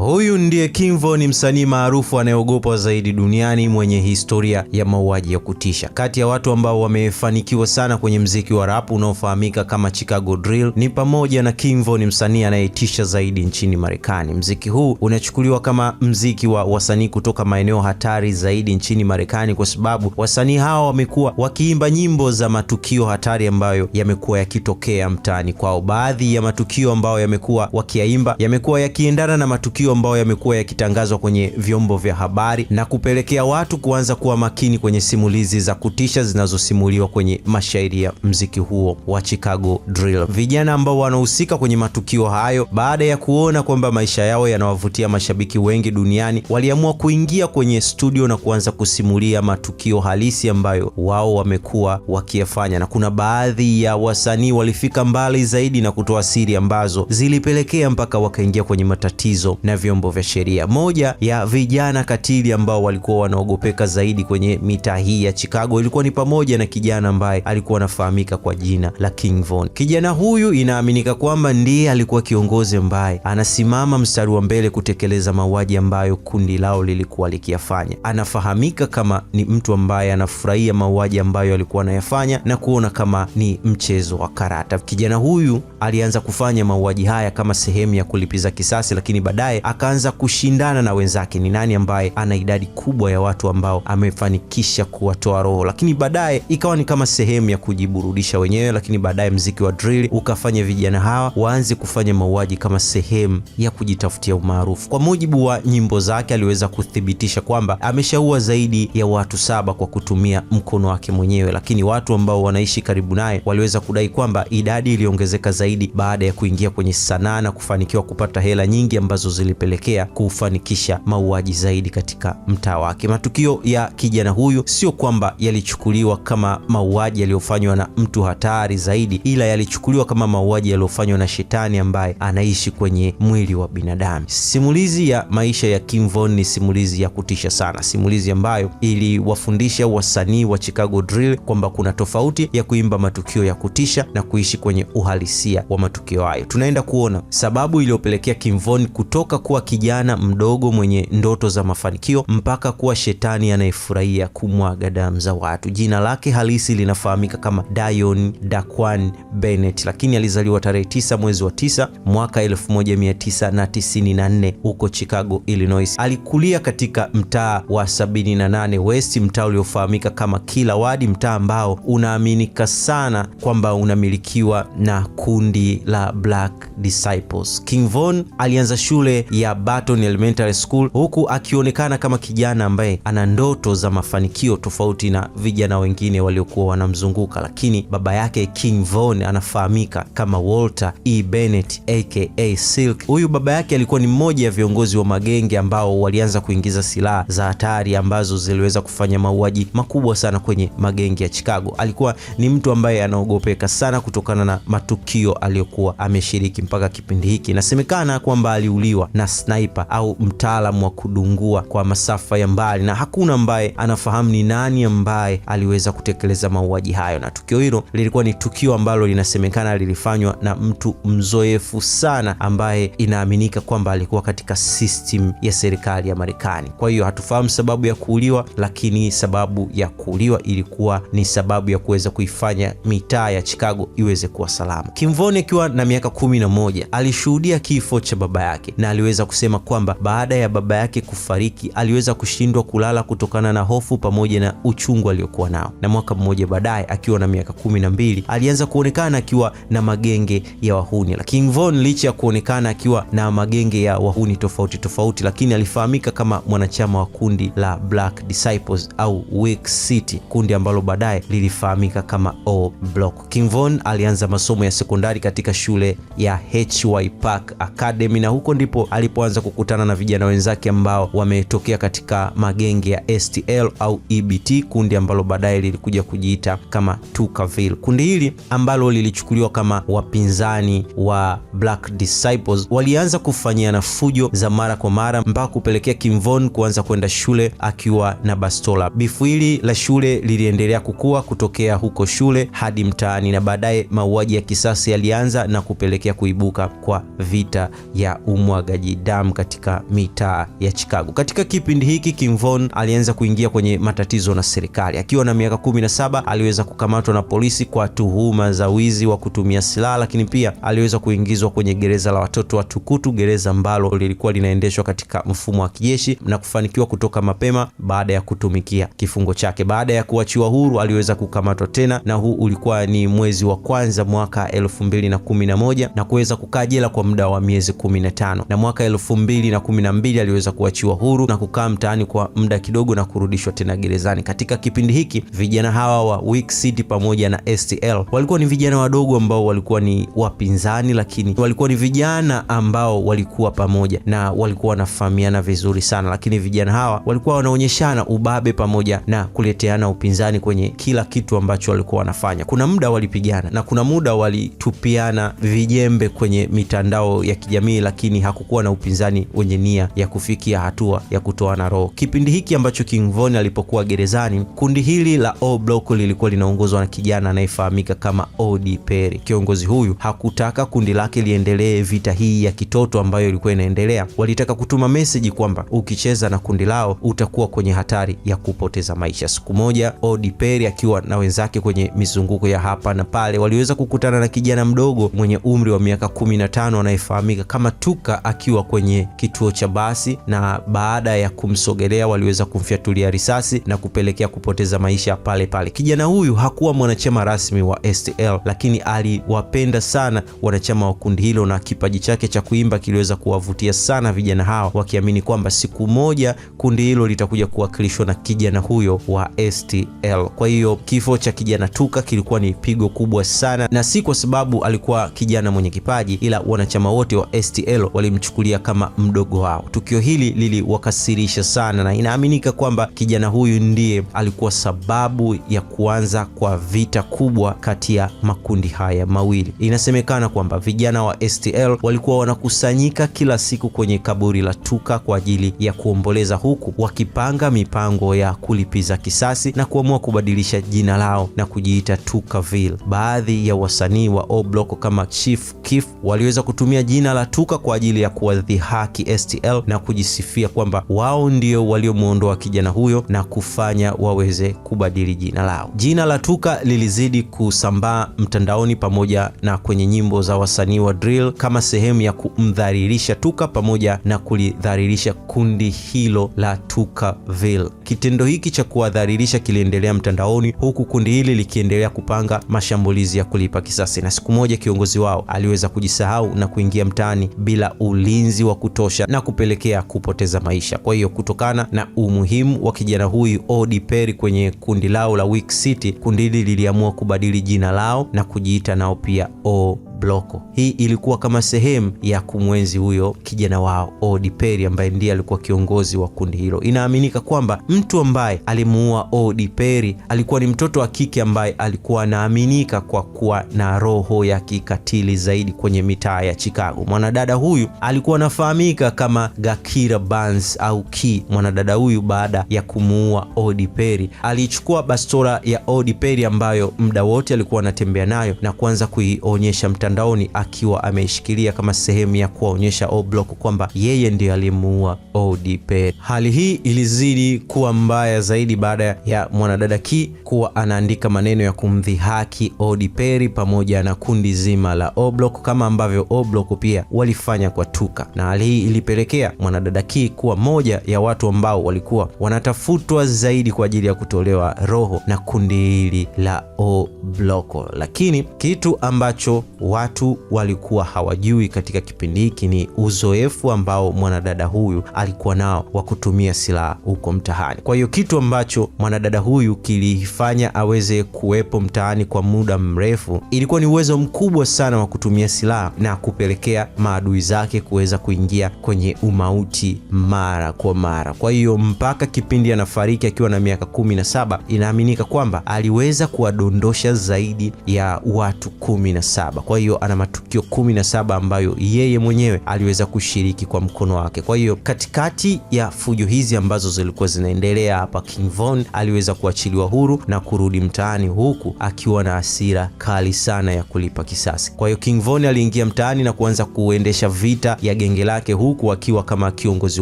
Huyu ndiye King Von, msanii maarufu anayeogopwa zaidi duniani mwenye historia ya mauaji ya kutisha. Kati ya watu ambao wamefanikiwa sana kwenye mziki wa rap unaofahamika kama Chicago Drill ni pamoja na King Von, msanii anayetisha zaidi nchini Marekani. Mziki huu unachukuliwa kama mziki wa wasanii kutoka maeneo hatari zaidi nchini Marekani kwa sababu wasanii hawa wamekuwa wakiimba nyimbo za matukio hatari ambayo yamekuwa yakitokea mtaani kwao. Baadhi ya matukio ambayo yamekuwa wakiyaimba yamekuwa yakiendana na matukio ambayo yamekuwa yakitangazwa kwenye vyombo vya habari na kupelekea watu kuanza kuwa makini kwenye simulizi za kutisha zinazosimuliwa kwenye mashairi ya mziki huo wa Chicago Drill. Vijana ambao wanahusika kwenye matukio hayo, baada ya kuona kwamba maisha yao yanawavutia mashabiki wengi duniani, waliamua kuingia kwenye studio na kuanza kusimulia matukio halisi ambayo wao wamekuwa wakiyafanya. Na kuna baadhi ya wasanii walifika mbali zaidi na kutoa siri ambazo zilipelekea mpaka wakaingia kwenye matatizo na vyombo vya sheria. Moja ya vijana katili ambao walikuwa wanaogopeka zaidi kwenye mitaa hii ya Chicago ilikuwa ni pamoja na kijana ambaye alikuwa anafahamika kwa jina la King Von. Kijana huyu inaaminika kwamba ndiye alikuwa kiongozi ambaye anasimama mstari wa mbele kutekeleza mauaji ambayo kundi lao lilikuwa likiyafanya. Anafahamika kama ni mtu ambaye anafurahia mauaji ambayo alikuwa anayafanya na kuona kama ni mchezo wa karata. Kijana huyu alianza kufanya mauaji haya kama sehemu ya kulipiza kisasi, lakini baadaye akaanza kushindana na wenzake ni nani ambaye ana idadi kubwa ya watu ambao amefanikisha kuwatoa roho. Lakini baadaye ikawa ni kama sehemu ya kujiburudisha wenyewe, lakini baadaye mziki wa drill ukafanya vijana hawa waanze kufanya mauaji kama sehemu ya kujitafutia umaarufu. Kwa mujibu wa nyimbo zake, aliweza kuthibitisha kwamba ameshaua zaidi ya watu 7 kwa kutumia mkono wake mwenyewe, lakini watu ambao wanaishi karibu naye waliweza kudai kwamba idadi iliongezeka zaidi baada ya kuingia kwenye sanaa na kufanikiwa kupata hela nyingi ambazo zilipelekea kufanikisha mauaji zaidi katika mtaa wake. Matukio ya kijana huyu sio kwamba yalichukuliwa kama mauaji yaliyofanywa na mtu hatari zaidi, ila yalichukuliwa kama mauaji yaliyofanywa na shetani ambaye anaishi kwenye mwili wa binadamu. Simulizi ya maisha ya King Von ni simulizi ya kutisha sana, simulizi ambayo iliwafundisha wasanii wa Chicago Drill kwamba kuna tofauti ya kuimba matukio ya kutisha na kuishi kwenye uhalisia wa matukio hayo. Tunaenda kuona sababu iliyopelekea King Von kutoka kuwa kijana mdogo mwenye ndoto za mafanikio mpaka kuwa shetani anayefurahia kumwaga damu za watu. Jina lake halisi linafahamika kama Dion Daquan Bennett, lakini alizaliwa tarehe 9 mwezi wa 9 mwaka 1994 huko Chicago, Illinois. Alikulia katika mtaa wa 78 West, mtaa uliofahamika kama Killer Ward, mtaa ambao unaaminika sana kwamba unamilikiwa na kundi la Black Disciples. King Von alianza shule ya Barton Elementary School huku akionekana kama kijana ambaye ana ndoto za mafanikio tofauti na vijana wengine waliokuwa wanamzunguka, lakini baba yake King Von anafahamika kama Walter E. Bennett aka Silk. Huyu baba yake alikuwa ni mmoja ya viongozi wa magenge ambao walianza kuingiza silaha za hatari ambazo ziliweza kufanya mauaji makubwa sana kwenye magenge ya Chicago. Alikuwa ni mtu ambaye anaogopeka sana kutokana na matukio aliyokuwa ameshiriki mpaka kipindi hiki. Inasemekana kwamba aliuliwa na sniper au mtaalamu wa kudungua kwa masafa ya mbali, na hakuna ambaye anafahamu ni nani ambaye aliweza kutekeleza mauaji hayo. Na tukio hilo lilikuwa ni tukio ambalo linasemekana lilifanywa na mtu mzoefu sana ambaye inaaminika kwamba alikuwa katika system ya serikali ya Marekani. Kwa hiyo hatufahamu sababu ya kuuliwa, lakini sababu ya kuuliwa ilikuwa ni sababu ya kuweza kuifanya mitaa ya Chicago iweze kuwa salama. King Von akiwa na miaka 11 alishuhudia kifo cha baba yake, na aliweza kusema kwamba baada ya baba yake kufariki aliweza kushindwa kulala kutokana na hofu pamoja na uchungu aliokuwa nao. Na mwaka mmoja baadaye akiwa na miaka 12 alianza kuonekana akiwa na magenge ya wahuni. King Von licha ya kuonekana akiwa na magenge ya wahuni tofauti, lakini alifahamika kama mwanachama wa kundi la Black Disciples au Weak City, kundi ambalo baadaye lilifahamika kama O Block. King Von alianza masomo ya sekondari katika shule ya HY Park Academy, na huko ndipo alipoanza kukutana na vijana wenzake ambao wametokea katika magenge ya STL au EBT, kundi ambalo baadaye lilikuja kujiita kama Tukaville. Kundi hili ambalo lilichukuliwa kama wapinzani wa Black Disciples walianza kufanyiana fujo za mara kwa mara mpaka kupelekea King Von kuanza kwenda shule akiwa na bastola. Bifu hili la shule liliendelea kukua kutokea huko shule hadi mtaani, na baadaye mauaji ya kisasi yalianza na kupelekea kuibuka kwa vita ya umwagaji umwagaji damu katika mitaa ya Chicago. Katika kipindi hiki King Von alianza kuingia kwenye matatizo na serikali. Akiwa na miaka 17 aliweza kukamatwa na polisi kwa tuhuma za wizi wa kutumia silaha, lakini pia aliweza kuingizwa kwenye gereza la watoto wa Tukutu, gereza ambalo lilikuwa linaendeshwa katika mfumo wa kijeshi, na kufanikiwa kutoka mapema baada ya kutumikia kifungo chake. Baada ya kuachiwa huru aliweza kukamatwa tena, na huu ulikuwa ni mwezi wa kwanza mwaka 2011 na kuweza kukaa jela kwa muda wa miezi 15, na mwaka 2012 aliweza kuachiwa huru na kukaa mtaani kwa muda kidogo na kurudishwa tena gerezani. Katika kipindi hiki vijana hawa wa Wick City pamoja na STL walikuwa ni vijana wadogo ambao walikuwa ni wapinzani, lakini walikuwa ni vijana ambao walikuwa pamoja na walikuwa wanafahamiana vizuri sana, lakini vijana hawa walikuwa wanaonyeshana ubabe pamoja na kuleteana upinzani kwenye kila kitu ambacho walikuwa wanafanya. Kuna muda walipigana na kuna muda walitupiana vijembe kwenye mitandao ya kijamii, lakini hakukuwa na upinzani wenye nia ya kufikia hatua ya kutoana roho. Kipindi hiki ambacho King Von alipokuwa gerezani, kundi hili la O Block lilikuwa linaongozwa na kijana anayefahamika kama O.D. Perry. Kiongozi huyu hakutaka kundi lake liendelee vita hii ya kitoto ambayo ilikuwa inaendelea. Walitaka kutuma message kwamba ukicheza na kundi lao utakuwa kwenye hatari ya kupoteza maisha. Siku moja O.D. Perry akiwa na wenzake kwenye mizunguko ya hapa na pale, waliweza kukutana na kijana mdogo mwenye umri wa miaka 15 anayefahamika kama Tuka akiwa kwenye kituo cha basi, na baada ya kumsogelea waliweza kumfyatulia risasi na kupelekea kupoteza maisha pale pale. Kijana huyu hakuwa mwanachama rasmi wa STL, lakini aliwapenda sana wanachama wa kundi hilo, na kipaji chake cha kuimba kiliweza kuwavutia sana vijana hao, wakiamini kwamba siku moja kundi hilo litakuja kuwakilishwa na kijana huyo wa STL. Kwa hiyo kifo cha kijana Tuka kilikuwa ni pigo kubwa sana, na si kwa sababu alikuwa kijana mwenye kipaji, ila wanachama wote wa STL walimchukulia kama mdogo wao. Tukio hili liliwakasirisha sana, na inaaminika kwamba kijana huyu ndiye alikuwa sababu ya kuanza kwa vita kubwa kati ya makundi haya mawili. Inasemekana kwamba vijana wa STL walikuwa wanakusanyika kila siku kwenye kaburi la Tuka kwa ajili ya kuomboleza, huku wakipanga mipango ya kulipiza kisasi na kuamua kubadilisha jina lao na kujiita Tukaville. Baadhi ya wasanii wa O Block kama Chief Keef waliweza kutumia jina la Tuka kwa ajili ya kuwadhihaki STL na kujisifia kwamba wao ndio waliomuondoa kijana huyo na kufanya waweze kubadili jina lao. Jina la Tuka lilizidi kusambaa mtandaoni pamoja na kwenye nyimbo za wasanii wa drill kama sehemu ya kumdhalilisha Tuka pamoja na kulidhalilisha kundi hilo la Tukaville. Kitendo hiki cha kuwadhalilisha kiliendelea mtandaoni, huku kundi hili likiendelea kupanga mashambulizi ya kulipa kisasi, na siku moja kiongozi wao aliweza kujisahau na kuingia mtaani bila ulinzi wa kutosha na kupelekea kupoteza maisha. Kwa hiyo kutokana na umuhimu wa kijana huyu O.D. Perry kwenye kundi lao la Wick City, kundi hili liliamua kubadili jina lao na kujiita nao pia O Block. Hii ilikuwa kama sehemu ya kumwenzi huyo kijana wao O.D. Perry ambaye ndiye alikuwa kiongozi wa kundi hilo. Inaaminika kwamba mtu ambaye alimuua O.D. Perry alikuwa ni mtoto wa kike ambaye alikuwa anaaminika kwa kuwa na roho ya kikatili zaidi kwenye mitaa ya Chicago. Mwanadada huyu alikuwa anafahamika kama Gakira Barnes au Ki. Mwanadada huyu baada ya kumuua O.D. Perry alichukua bastola ya O.D. Perry ambayo muda wote alikuwa anatembea nayo na kuanza kuionyesha mtandaoni akiwa ameishikilia kama sehemu ya kuwaonyesha O Block kwamba yeye ndiye alimuua O.D. Perry. Hali hii ilizidi kuwa mbaya zaidi baada ya mwanadada Ki kuwa anaandika maneno ya kumdhihaki O.D. Perry pamoja na kundi zima la O Block kama ambavyo O Block pia walifanya kwa Tuka, na hali hii ilipelekea mwanadada Ki kuwa moja ya watu ambao walikuwa wanatafutwa zaidi kwa ajili ya kutolewa roho na kundi hili la O Block. Lakini kitu ambacho watu walikuwa hawajui katika kipindi hiki ni uzoefu ambao mwanadada huyu alikuwa nao wa kutumia silaha huko mtaani. Kwa hiyo kitu ambacho mwanadada huyu kilifanya aweze kuwepo mtaani kwa muda mrefu ilikuwa ni uwezo mkubwa sana wa kutumia silaha na kupelekea maadui zake kuweza kuingia kwenye umauti mara kwa mara. Kwa hiyo mpaka kipindi anafariki akiwa na miaka 17, inaaminika kwamba aliweza kuwadondosha zaidi ya watu 17. Kwa Kwa hiyo ana matukio 17 ambayo yeye mwenyewe aliweza kushiriki kwa mkono wake. Kwa hiyo katikati ya fujo hizi ambazo zilikuwa zinaendelea hapa, King Von aliweza kuachiliwa huru na kurudi mtaani, huku akiwa na hasira kali sana ya kulipa kisasi. Kwa hiyo King Von aliingia mtaani na kuanza kuendesha vita ya genge lake, huku akiwa kama kiongozi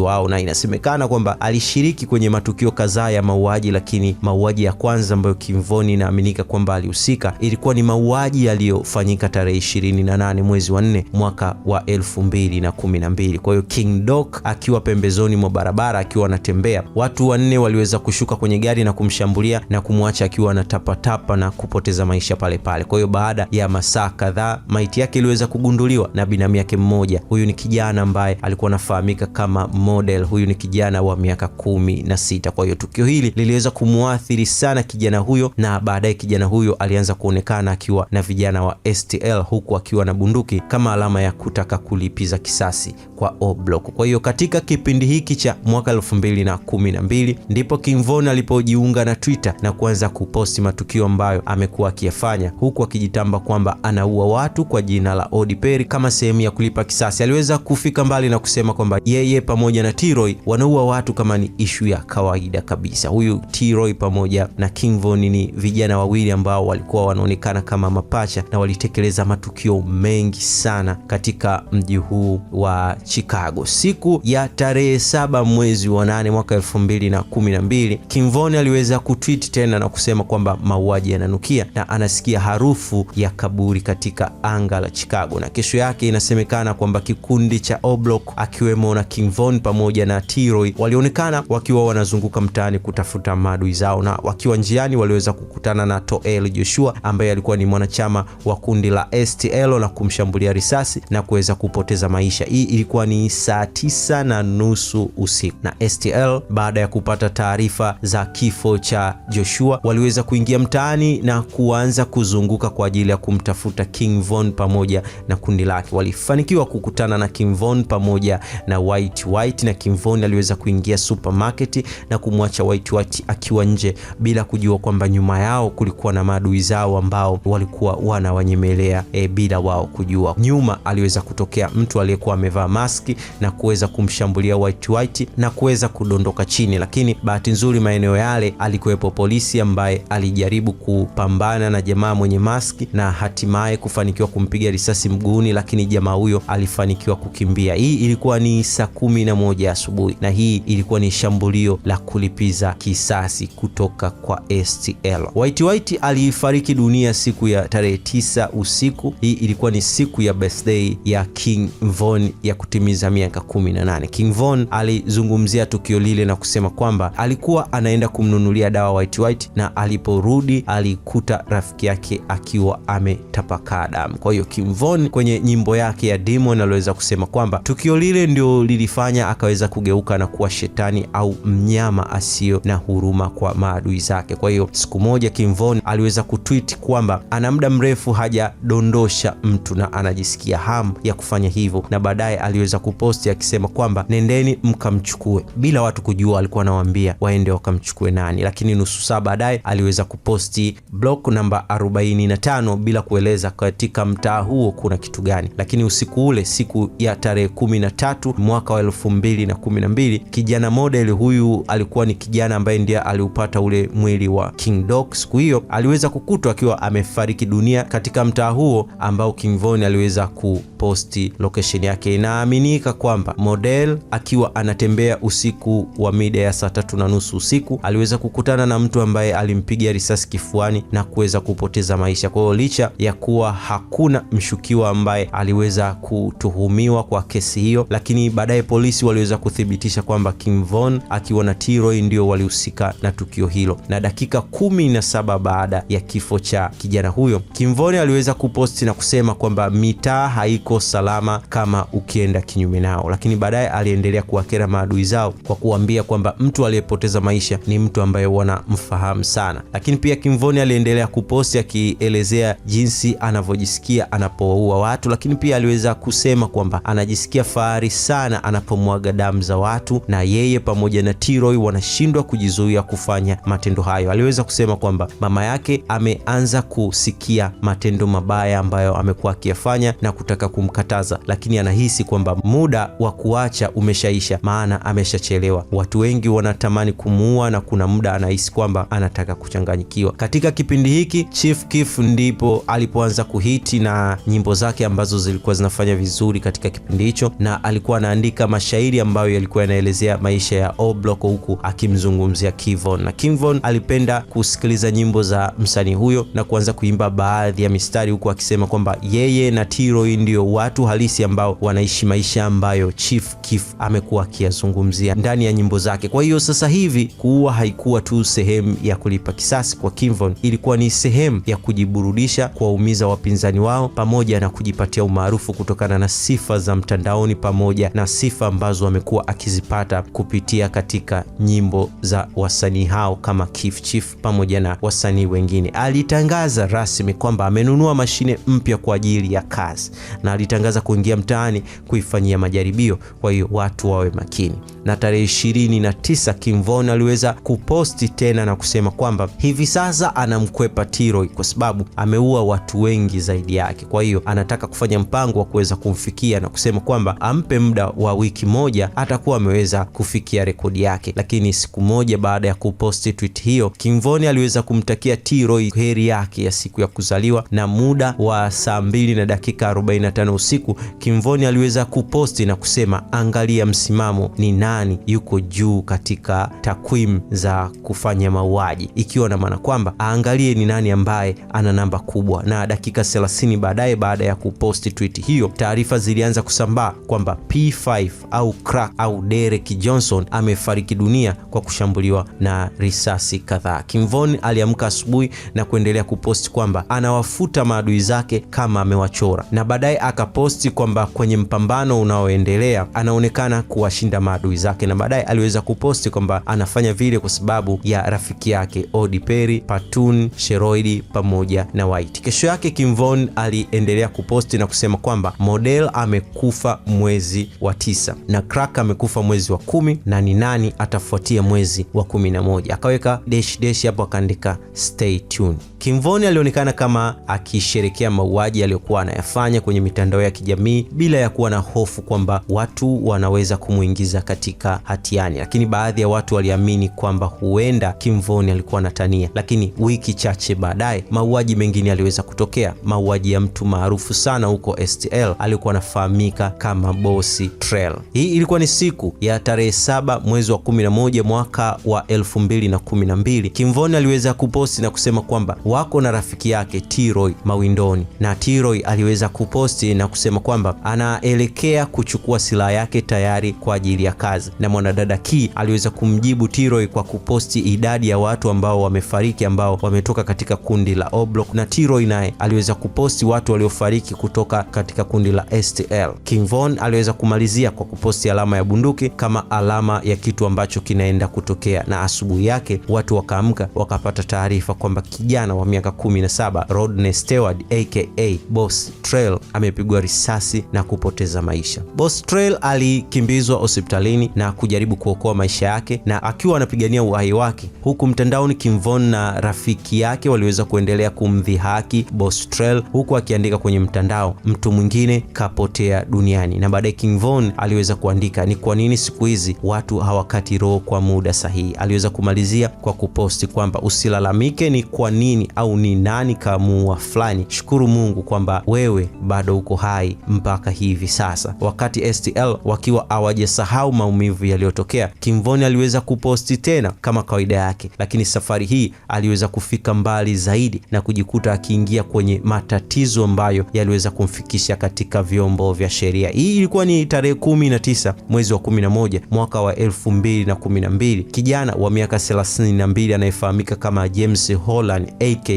wao, na inasemekana kwamba alishiriki kwenye matukio kadhaa ya mauaji, lakini mauaji ya kwanza ambayo King Von inaaminika kwamba alihusika ilikuwa ni mauaji yaliyofanyika tarehe 28 mwezi wa 4 mwaka wa 2012. Kwa hiyo King Doc akiwa pembezoni mwa barabara akiwa anatembea, watu wanne waliweza kushuka kwenye gari na kumshambulia na kumwacha akiwa anatapatapa na kupoteza maisha pale pale. Kwa hiyo baada ya masaa kadhaa maiti yake iliweza kugunduliwa na binamu yake mmoja. Huyu ni kijana ambaye alikuwa anafahamika kama Model. Huyu ni kijana wa miaka 16. Kwa hiyo tukio hili liliweza kumuathiri sana kijana huyo, na baadaye kijana huyo alianza kuonekana akiwa na vijana wa STL, huku akiwa na bunduki kama alama ya kutaka kulipiza kisasi kwa O Block. Kwa hiyo katika kipindi hiki cha mwaka 2012 ndipo King Von alipojiunga na Twitter na kuanza kuposti matukio ambayo amekuwa akiyafanya, huku akijitamba kwamba anaua watu kwa jina la Odi Perry kama sehemu ya kulipa kisasi. Aliweza kufika mbali na kusema kwamba yeye pamoja na T-Roy wanaua watu kama ni ishu ya kawaida kabisa. Huyu T-Roy pamoja na King Von ni vijana wawili ambao walikuwa wanaonekana kama mapacha na walitekeleza matukio mengi sana katika mji huu wa Chicago. Siku ya tarehe 7 mwezi wa 8 mwaka 2012 King Von aliweza kutweet tena na kusema kwamba mauaji yananukia na anasikia harufu ya kaburi katika anga la Chicago. Na kesho yake inasemekana kwamba kikundi cha O Block akiwemo na King Von pamoja na T-Roy walionekana wakiwa wanazunguka mtaani kutafuta maadui zao, na wakiwa njiani waliweza kukutana na Toel Joshua ambaye alikuwa ni mwanachama wa kundi la STL na kumshambulia risasi na kuweza kupoteza maisha. Hii ilikuwa ni saa 9:30 usiku, na STL baada ya kupata taarifa za kifo cha Joshua waliweza kuingia mtaani na kuanza kuzunguka kwa ajili ya kumtafuta King Von pamoja na kundi lake. Walifanikiwa kukutana na King Von pamoja na White, na King Von aliweza kuingia supermarket na kumwacha White akiwa nje bila kujua kwamba nyuma yao kulikuwa na maadui zao ambao walikuwa wanawanyemelea bila wao kujua. Nyuma aliweza kutokea mtu aliyekuwa amevaa maski na kuweza kumshambulia White na kuweza kudondoka chini, lakini bahati nzuri maeneo yale alikuwepo polisi ambaye alijaribu kupambana na jamaa mwenye maski na hatimaye kufanikiwa kumpiga risasi mguuni, lakini jamaa huyo alifanikiwa kukimbia. Hii ilikuwa ni saa 11 asubuhi na hii ilikuwa ni shambulio la kulipiza kisasi kutoka kwa STL. White alifariki dunia siku ya tarehe 9 usiku. Hii ilikuwa ni siku ya birthday ya King Von ya kutimiza miaka 18. King Von alizungumzia tukio lile na kusema kwamba alikuwa anaenda kumnunulia dawa White na aliporudi alikuta rafiki yake akiwa ametapakaa damu. Kwa hiyo King Von kwenye nyimbo yake ya Demon aliweza kusema kwamba tukio lile ndio lilifanya akaweza kugeuka na kuwa shetani au mnyama asio na huruma kwa maadui zake. Kwa hiyo siku moja King Von aliweza kutweet kwamba ana muda mrefu hajadondosha mtu na anajisikia hamu ya kufanya hivyo, na baadaye aliweza kuposti akisema kwamba nendeni mkamchukue, bila watu kujua alikuwa anawaambia waende wakamchukue nani. Lakini nusu saa baadaye aliweza kuposti block namba 45 bila kueleza katika mtaa huo kuna kitu gani. Lakini usiku ule, siku ya tarehe 13 mwaka wa 2012, kijana Model huyu alikuwa ni kijana ambaye ndiye aliupata ule mwili wa King Doc. Siku hiyo aliweza kukutwa akiwa amefariki dunia katika mtaa huo ambao King Von aliweza kuposti location yake. Inaaminika kwamba Model akiwa anatembea usiku wa mida ya saa 3:30 usiku aliweza kukutana na mtu ambaye alimpiga risasi kifuani na kuweza kupoteza maisha. Kwa hiyo licha ya kuwa hakuna mshukiwa ambaye aliweza kutuhumiwa kwa kesi hiyo, lakini baadaye polisi waliweza kuthibitisha kwamba King Von akiwa na T-Roy ndio walihusika na tukio hilo. Na dakika 17 baada ya kifo cha kijana huyo, King Von aliweza kuposti na kusema kwamba mitaa haiko salama kama ukienda kinyume nao, lakini baadaye aliendelea kuwakera maadui zao kwa kuambia kwamba mtu aliyepoteza maisha ni mtu ambaye wanamfahamu sana. Lakini pia King Von aliendelea kuposti akielezea jinsi anavyojisikia anapoua watu, lakini pia aliweza kusema kwamba anajisikia fahari sana anapomwaga damu za watu na yeye pamoja na T-Roy wanashindwa kujizuia kufanya matendo hayo. Aliweza kusema kwamba mama yake ameanza kusikia matendo mabaya ambayo amekuwa akiyafanya na kutaka kumkataza, lakini anahisi kwamba muda wa kuacha umeshaisha, maana ameshachelewa. Watu wengi wanatamani kumuua na kuna muda anahisi kwamba anataka kuchanganyikiwa. Katika kipindi hiki Chief Keef ndipo alipoanza kuhiti na nyimbo zake ambazo zilikuwa zinafanya vizuri katika kipindi hicho, na alikuwa anaandika mashairi ambayo yalikuwa yanaelezea maisha ya O Block huku akimzungumzia Kivon, na Kivon alipenda kusikiliza nyimbo za msanii huyo na kuanza kuimba baadhi ya mistari huku akisema kwamba yeye na T-Roy ndio watu halisi ambao wanaishi maisha ambayo Chief Keef amekuwa akiyazungumzia ndani ya nyimbo zake. Kwa hiyo sasa hivi kuua haikuwa tu sehemu ya kulipa kisasi kwa Kivon, ilikuwa ni sehemu ya kujiburudisha, kuwaumiza wapinzani wao, pamoja na kujipatia umaarufu kutokana na sifa za mtandaoni pamoja na sifa ambazo amekuwa akizipata kupitia katika nyimbo za wasanii hao kama Keef Chief pamoja na wasanii wengine. Alitangaza rasmi kwamba amenunua mashine mpya kwa ajili ya kazi na alitangaza kuingia mtaani kuifanyia majaribio, kwa hiyo watu wawe makini. Na tarehe 29 Kivon aliweza kuposti tena na kusema kwamba hivi sasa anamkwepa T-Roy kwa sababu ameua watu wengi zaidi yake, kwa hiyo anataka kufanya mpango wa kuweza kumfikia na kusema kwamba ampe muda wa wiki moja atakuwa ameweza kufikia rekodi yake. Lakini siku moja baada ya kuposti tweet hiyo, Kivon aliweza kumtakia T-Roy heri yake ya siku ya kuzaliwa, na muda wa saa 2:45 usiku Kivon aliweza kuposti na kusema angalia msimamo ni nani yuko juu katika takwimu za kufanya mauaji, ikiwa na maana kwamba aangalie ni nani ambaye ana namba kubwa. Na dakika 30 baadaye, baada ya kuposti tweet hiyo, taarifa zilianza kusambaa kwamba P5 au Crack au Derek Johnson amefariki dunia kwa kushambuliwa na risasi kadhaa. Kivon aliamka asubuhi na kuendelea kuposti kwamba anawafuta maadui zake kama amewachora, na baadaye akaposti kwamba kwenye mpambano unaoendelea anaonekana kuwashinda maadui zake, na baadaye aliweza kuposti kwamba anafanya vile kwa sababu ya rafiki yake Odi Perry, Patun, Sheroidi pamoja na White. Kesho yake Kivon aliendelea kuposti na kusema kwamba Model amekufa mwezi wa 9 na Crack amekufa mwezi wa 10 na ni nani atafuatia mwezi wa 11. Akaweka dash hapo akaandika stay tuned. Kivon alionekana kama akisherekea mauaji aliyokuwa anayafanya kwenye mitandao ya kijamii bila ya kuwa na hofu kwamba watu wanaweza kumuingiza katika hatiani, lakini baadhi ya watu waliamini kwamba huenda Kivon alikuwa anatania. Lakini wiki chache baadaye mauaji mengine aliweza kutokea, mauaji ya mtu maarufu sana huko STL alikuwa anafahamika kama Boss Trail. Hii ilikuwa ni siku ya tarehe 7 mwezi wa 11 mwaka wa 2012. Kivon aliweza kuposti na kusema kwamba wako na rafiki yake T-Roy mawindoni, na T-Roy aliweza kuposti na kusema kwamba anaelekea kuchukua silaha yake tayari kwa ajili ya kazi. Na mwanadada Key aliweza kumjibu T-Roy kwa kuposti idadi ya watu ambao wamefariki ambao wametoka katika kundi la O Block, na T-Roy naye aliweza kuposti watu waliofariki kutoka katika kundi la STL. Kivon aliweza kumalizia kwa kuposti alama ya bunduki kama alama ya kitu ambacho kinaenda kutokea, na asubuhi yake watu wakaamka wakapata taarifa kwamba kijana wa miaka 17 Rodney Stewart aka Boss Trail amepigwa risasi na kupoteza maisha. Boss Trail alikimbizwa hospitalini na kujaribu kuokoa maisha yake na akiwa anapigania uhai wake, huku mtandaoni Kivon na rafiki yake waliweza kuendelea kumdhihaki Boss Trail, huku akiandika kwenye mtandao mtu mwingine kapotea duniani. Na baadaye Kivon aliweza kuandika ni kwa nini siku hizi watu hawakati roho kwa muda sahihi. Aliweza kumalizia kwa kuposti kwamba usilalamike ni kwa nini au ni nani kamuua fulani, shukuru Mungu kwamba wewe bado uko hai mpaka hivi sasa. Wakati STL wakiwa hawajasahau maumivu yaliyotokea, Kivon aliweza kuposti tena kama kawaida yake, lakini safari hii aliweza kufika mbali zaidi na kujikuta akiingia kwenye matatizo ambayo yaliweza kumfikisha katika vyombo vya sheria. Hii ilikuwa ni tarehe 19 mwezi wa 11 mwaka wa 2012. Kijana wa miaka 32 anayefahamika kama James Holland aka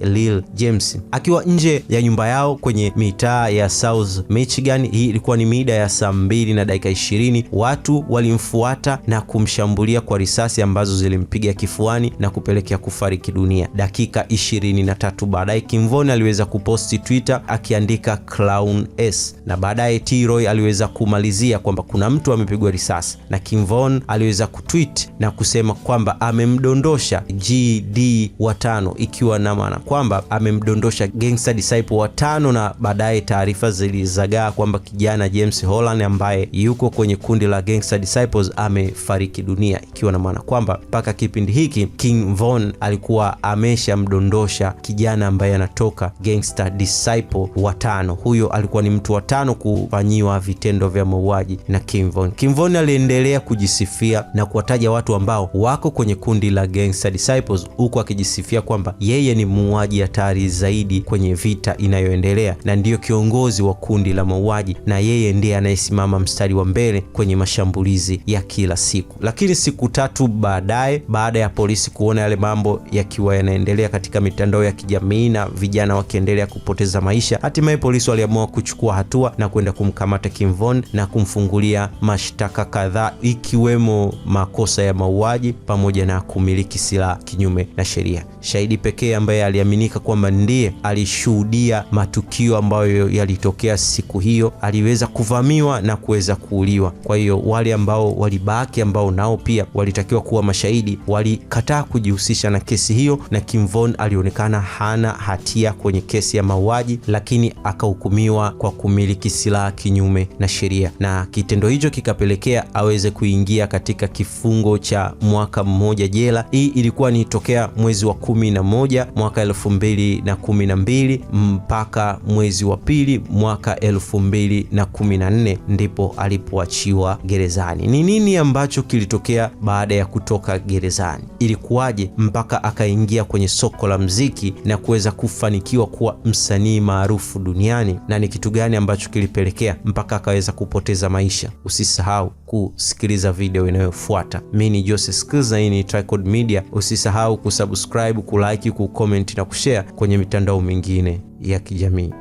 Lil James akiwa nje ya nyumba yao kwenye mitaa ya South Michigan. Hii ilikuwa ni mida ya saa 2:20. Watu walimfuata na kumshambulia kwa risasi ambazo zilimpiga kifuani na kupelekea kufariki dunia. Dakika 23 baadaye Kivon aliweza kuposti Twitter akiandika Clown S, na baadaye T-Roy aliweza kumalizia kwamba kuna mtu amepigwa risasi, na Kivon aliweza kutweet na kusema kwamba amemdondosha GD wa 5, ikiwa na maana kwamba amemdondosha gangster Disciple watano, na baadaye taarifa zilizagaa kwamba kijana James Holland ambaye yuko kwenye kundi la Gangster Disciples amefariki dunia, ikiwa na maana kwamba mpaka kipindi hiki King Von alikuwa ameshamdondosha kijana ambaye anatoka Gangster Disciple watano. Huyo alikuwa ni mtu watano kufanyiwa vitendo vya mauaji na King Von. King Von aliendelea kujisifia na kuwataja watu ambao wako kwenye kundi la Gangster Disciples, huku akijisifia kwamba yeye ni muuaji hatari zaidi kwenye vita inayoendelea na ndiyo kiongozi wa kundi la mauaji, na yeye ndiye anayesimama mstari wa mbele kwenye mashambulizi ya kila siku. Lakini siku tatu baadaye, baada ya polisi kuona yale mambo yakiwa yanaendelea katika mitandao ya kijamii na vijana wakiendelea kupoteza maisha, hatimaye polisi waliamua kuchukua hatua na kwenda kumkamata King Von na kumfungulia mashtaka kadhaa, ikiwemo makosa ya mauaji pamoja na kumiliki silaha kinyume na sheria. Shahidi pekee ambaye aliaminika kwamba ndiye alishuhudia matukio ambayo yalitokea siku hiyo aliweza kuvamiwa na kuweza kuuliwa. Kwa hiyo wale ambao walibaki, ambao nao pia walitakiwa kuwa mashahidi, walikataa kujihusisha na kesi hiyo, na King Von alionekana hana hatia kwenye kesi ya mauaji, lakini akahukumiwa kwa kumiliki silaha kinyume na sheria, na kitendo hicho kikapelekea aweze kuingia katika kifungo cha mwaka mmoja jela. Hii ilikuwa ni tokea mwezi wa 11 mwaka 2012 mpaka mwezi wa pili mwaka 2014 ndipo alipoachiwa gerezani. Ni nini ambacho kilitokea baada ya kutoka gerezani? Ilikuwaje mpaka akaingia kwenye soko la muziki na kuweza kufanikiwa kuwa msanii maarufu duniani, na ni kitu gani ambacho kilipelekea mpaka akaweza kupoteza maisha? Usisahau kusikiliza video inayofuata. Mimi ni Joseph Skills na hii ni Tricod Media. Usisahau kusubscribe, kulike, kucomment na kushare kwenye mitandao mingine ya kijamii.